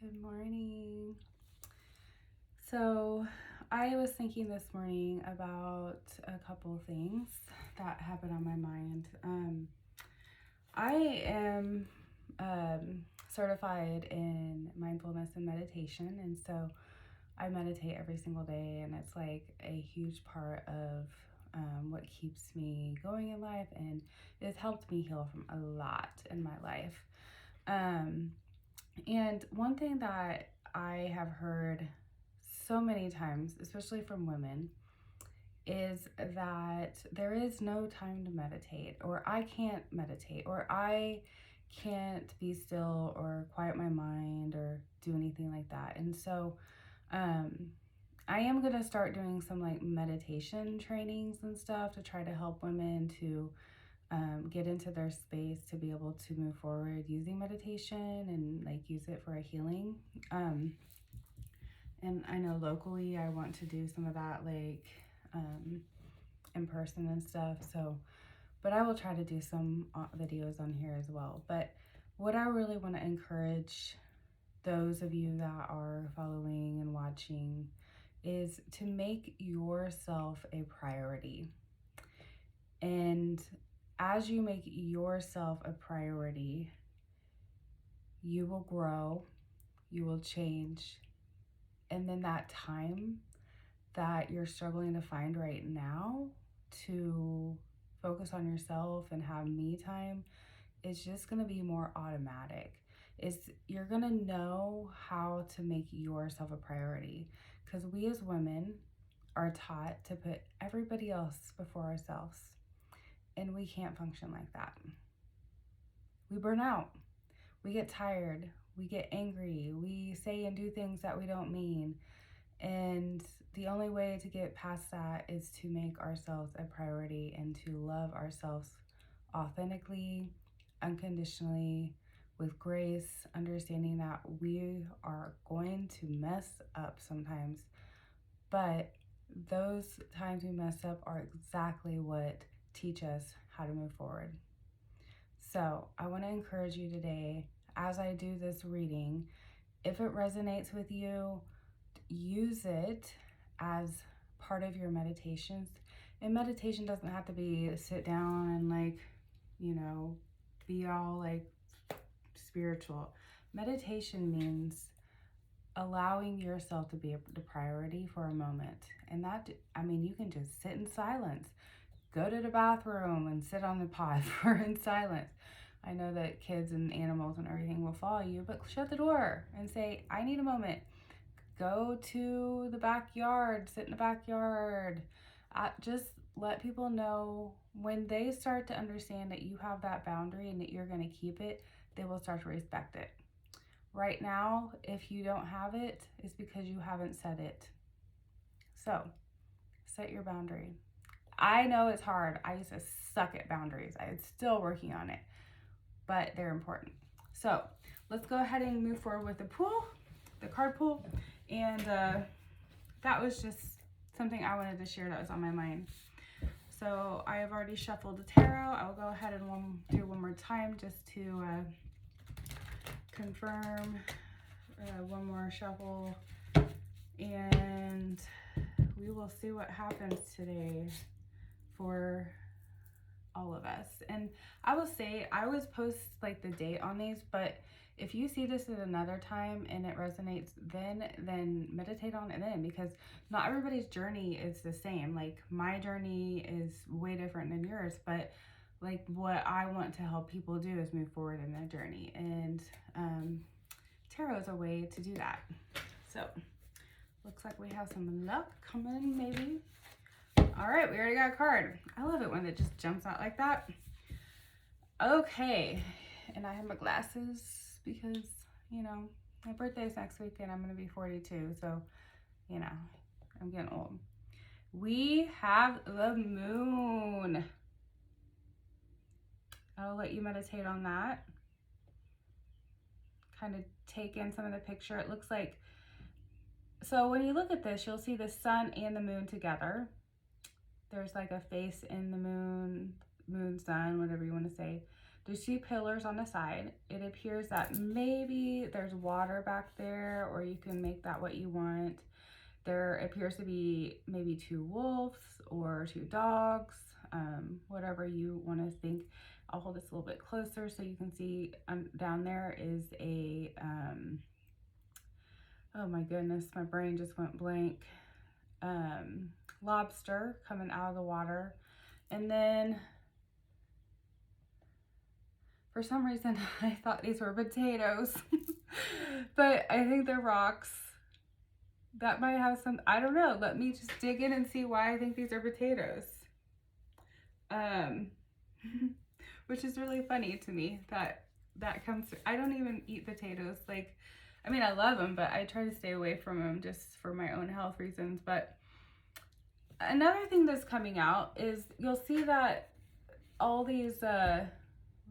Good morning. So I was thinking this morning about a couple of things that happened on my mind. I am certified in mindfulness and meditation, and so I meditate every single day, and it's like a huge part of what keeps me going in life, and it's helped me heal from a lot in my life. And one thing that I have heard so many times, especially from women, is that there is no time to meditate, or I can't meditate, or I can't be still or quiet my mind or do anything like that. And so I am going to start doing some like meditation trainings and stuff to try to help women to get into their space to be able to move forward using meditation and like use it for a healing. And I know locally I want to do some of that like in person and stuff. So, but I will try to do some videos on here as well. But what I really want to encourage those of you that are following and watching is to make yourself a priority. And as you make yourself a priority, you will grow, you will change, and then that time that you're struggling to find right now to focus on yourself and have me time is just going to be more automatic. You're going to know how to make yourself a priority, because we as women are taught to put everybody else before ourselves. And we can't function like that. We burn out. We get tired. We get angry. We say and do things that we don't mean. And the only way to get past that is to make ourselves a priority and to love ourselves authentically, unconditionally, with grace, understanding that we are going to mess up sometimes. But those times we mess up are exactly what teach us how to move forward. So I want to encourage you today, as I do this reading, if it resonates with you, use it as part of your meditations. And meditation doesn't have to be sit down and like, be all like spiritual. Meditation means allowing yourself to be the priority for a moment. And that, you can just sit in silence. Go to the bathroom and sit on the pod for in silence. I know that kids and animals and everything will follow you, but shut the door and say, I need a moment. Go to the backyard, sit in the backyard. Just let people know when they start to understand that you have that boundary and that you're going to keep it, they will start to respect it. Right now, if you don't have it, it's because you haven't set it. So, set your boundary. I know it's hard. I used to suck at boundaries. I'm still working on it, but they're important. So let's go ahead and move forward with the card pool. And that was just something I wanted to share that was on my mind. So I have already shuffled the tarot. I'll go ahead and do one more time just to confirm. One more shuffle. And we will see what happens today for all of us. And I will say, I always post like the date on these, but if you see this at another time and it resonates then meditate on it then, because not everybody's journey is the same. Like my journey is way different than yours, but like what I want to help people do is move forward in their journey, and tarot is a way to do that. So looks like we have some luck coming maybe. All right, we already got a card. I love it when it just jumps out like that. Okay, and I have my glasses because, my birthday is next week and I'm going to be 42. So, I'm getting old. We have the moon. I'll let you meditate on that. Kind of take in some of the picture. It looks like, so when you look at this, you'll see the sun and the moon together. There's like a face in the moon, sun, whatever you want to say. There's 2 pillars on the side. It appears that maybe there's water back there, or you can make that what you want. There appears to be maybe 2 wolves or 2 dogs, whatever you want to think. I'll hold this a little bit closer so you can see down there is a, oh my goodness, my brain just went blank. Lobster coming out of the water. And then for some reason I thought these were potatoes, but I think they're rocks. That might have some, I don't know. Let me just dig in and see why I think these are potatoes. Which is really funny to me that comes, I don't even eat potatoes. Like, I mean, I love them, but I try to stay away from them just for my own health reasons. But another thing that's coming out is you'll see that all these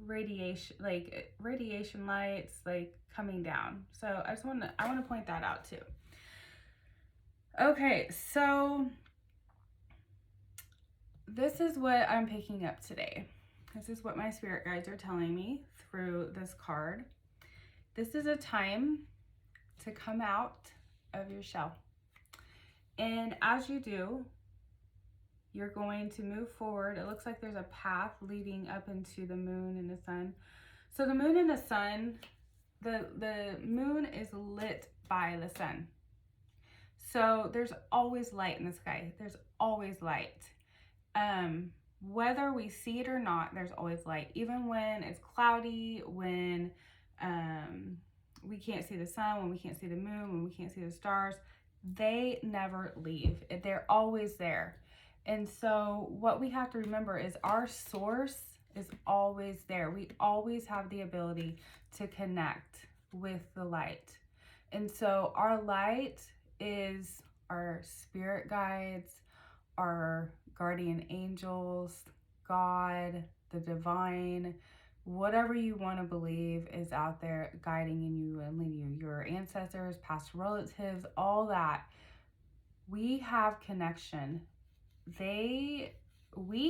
radiation lights like coming down. So I want to point that out too. Okay, so this is what I'm picking up today. This is what my spirit guides are telling me through this card. This is a time to come out of your shell. And as you do, you're going to move forward. It looks like there's a path leading up into the moon and the sun. So the moon and the sun, the moon is lit by the sun. So there's always light in the sky. There's always light. Whether we see it or not, there's always light. Even when it's cloudy, when we can't see the sun, when we can't see the moon, when we can't see the stars, they never leave. They're always there. And so what we have to remember is our source is always there. We always have the ability to connect with the light. And so our light is our spirit guides, our guardian angels, God, the divine, whatever you want to believe is out there guiding you and leading you, your ancestors, past relatives, all that. We have connection. We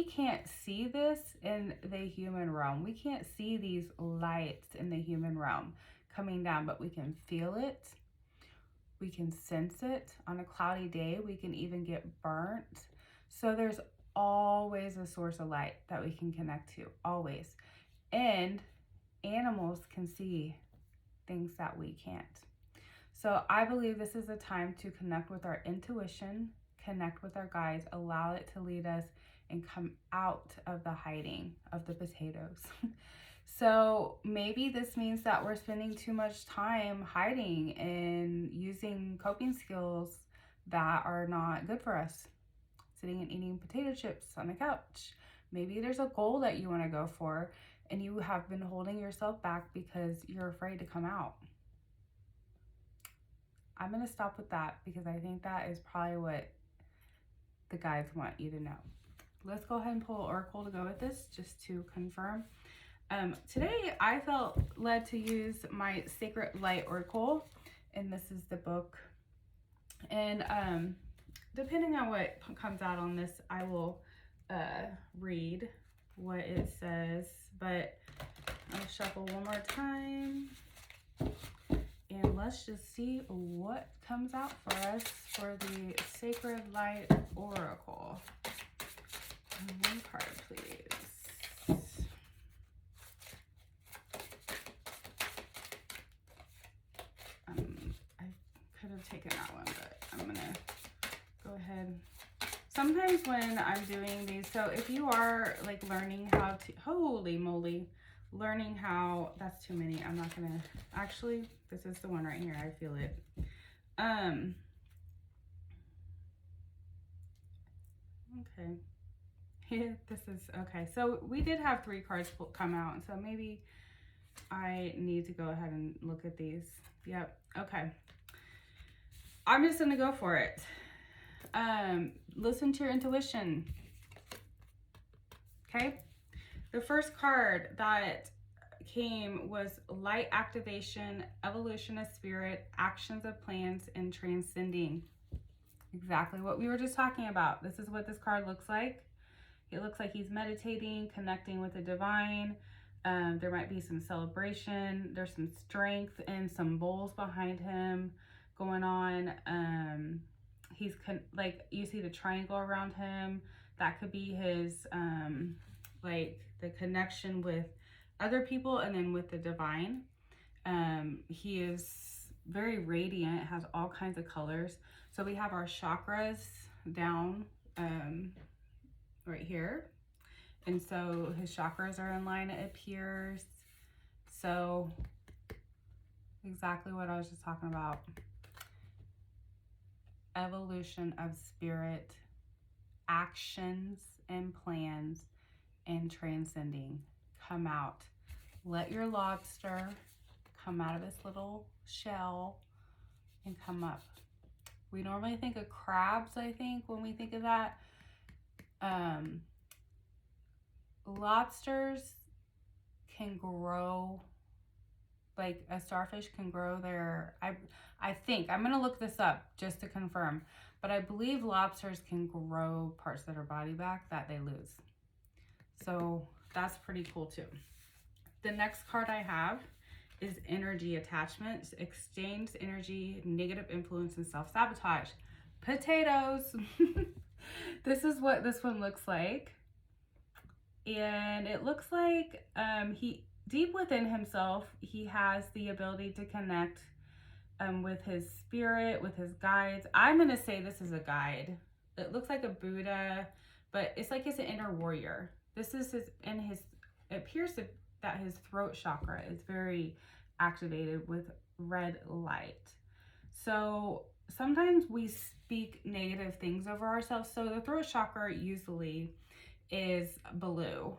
can't see this in the human realm. We can't see these lights in the human realm coming down, but we can feel it. We can sense it. On a cloudy day, we can even get burnt. So there's always a source of light that we can connect to, always. And animals can see things that we can't. So I believe this is a time to connect with our intuition, connect with our guides, allow it to lead us, and come out of the hiding of the potatoes. So maybe this means that we're spending too much time hiding and using coping skills that are not good for us. Sitting and eating potato chips on the couch. Maybe there's a goal that you want to go for and you have been holding yourself back because you're afraid to come out. I'm going to stop with that because I think that is probably what the guides want you to know. Let's go ahead and pull Oracle to go with this just to confirm. Today I felt led to use my Sacred Light Oracle, and this is the book. And depending on what comes out on this, I will read what it says, but I'll shuffle one more time. And let's just see what comes out for us for the Sacred Light Oracle. One card, please. I could have taken that one, but I'm going to go ahead. Sometimes when I'm doing these, so if you are like learning how to, holy moly, learning how, that's too many. I'm not going to, actually, this is the one right here. I feel it. Okay. This is, okay. So we did have 3 cards come out. So maybe I need to go ahead and look at these. Yep. Okay. I'm just going to go for it. Listen to your intuition. Okay. The first card that came was light activation, evolution of spirit, actions of plans, and transcending. Exactly what we were just talking about. This is what this card looks like. It looks like he's meditating, connecting with the divine, There might be some celebration. There's some strength and some bowls behind him going on. He's like, you see the triangle around him. That could be his, like the connection with other people and then with the divine. He is very radiant, has all kinds of colors. So we have our chakras down right here. And so his chakras are in line, it appears. So exactly what I was just talking about. Evolution of spirit, actions and plans, and transcending. Come out. Let your lobster come out of its little shell and come up. We normally think of crabs, I think, when we think of that. Lobsters can grow, like a starfish can grow their, I think, I'm going to look this up just to confirm, but I believe lobsters can grow parts of their body back that they lose. So that's pretty cool too. The next card I have is energy attachments, exchange energy, negative influence, and self-sabotage. Potatoes. This is what this one looks like. And it looks like he, deep within himself, he has the ability to connect with his spirit, with his guides. I'm going to say this is a guide. It looks like a Buddha, but it's like he's an inner warrior. This is his, and his, it appears that his throat chakra is very activated with red light. So sometimes we speak negative things over ourselves. So the throat chakra usually is blue.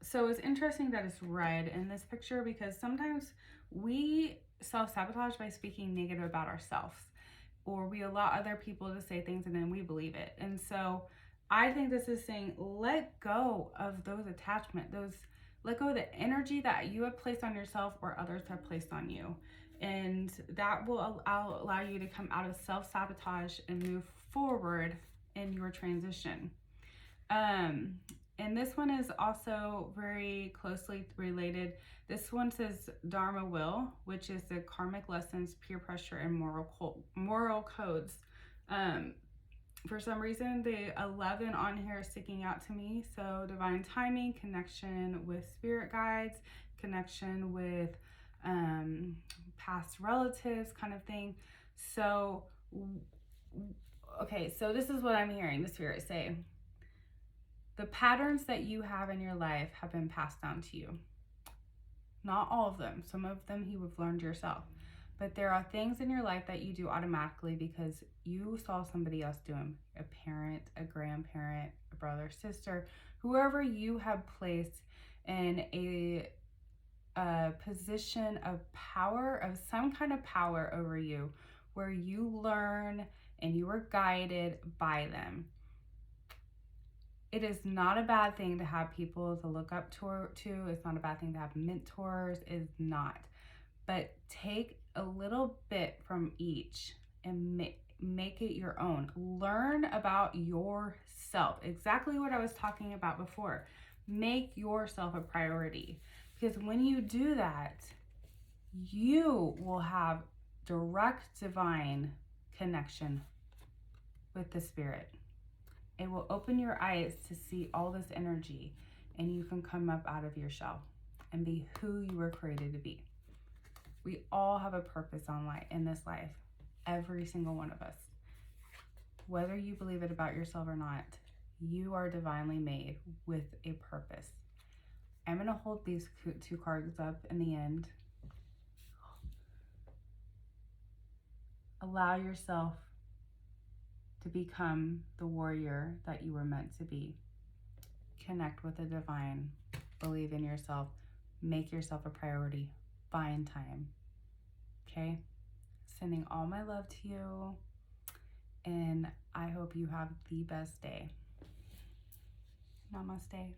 So it's interesting that it's red in this picture because sometimes we self-sabotage by speaking negative about ourselves, or we allow other people to say things and then we believe it. And so I think this is saying, let go of those attachments, let go of the energy that you have placed on yourself or others have placed on you. And that will allow you to come out of self-sabotage and move forward in your transition. And this one is also very closely related. This one says Dharma Will, which is the karmic lessons, peer pressure, and moral codes. For some reason, the 11 on here is sticking out to me. So divine timing, connection with spirit guides, connection with past relatives kind of thing. So, okay, so this is what I'm hearing the spirit say. The patterns that you have in your life have been passed down to you. Not all of them. Some of them you have learned yourself. But there are things in your life that you do automatically because you saw somebody else do them. A parent, a grandparent, a brother, sister, whoever you have placed in a position of power, of some kind of power over you, where you learn and you are guided by them. It is not a bad thing to have people to look up to. It's not a bad thing to have mentors. It's not. But take a little bit from each and make it your own. Learn about yourself. Exactly what I was talking about before. Make yourself a priority. Because when you do that, you will have direct divine connection with the spirit. It will open your eyes to see all this energy, and you can come up out of your shell and be who you were created to be. We all have a purpose in this life, every single one of us. Whether you believe it about yourself or not, you are divinely made with a purpose. I'm going to hold these two cards up in the end. Allow yourself to become the warrior that you were meant to be. Connect with the divine. Believe in yourself. Make yourself a priority. Find time. Okay? Sending all my love to you. And I hope you have the best day. Namaste.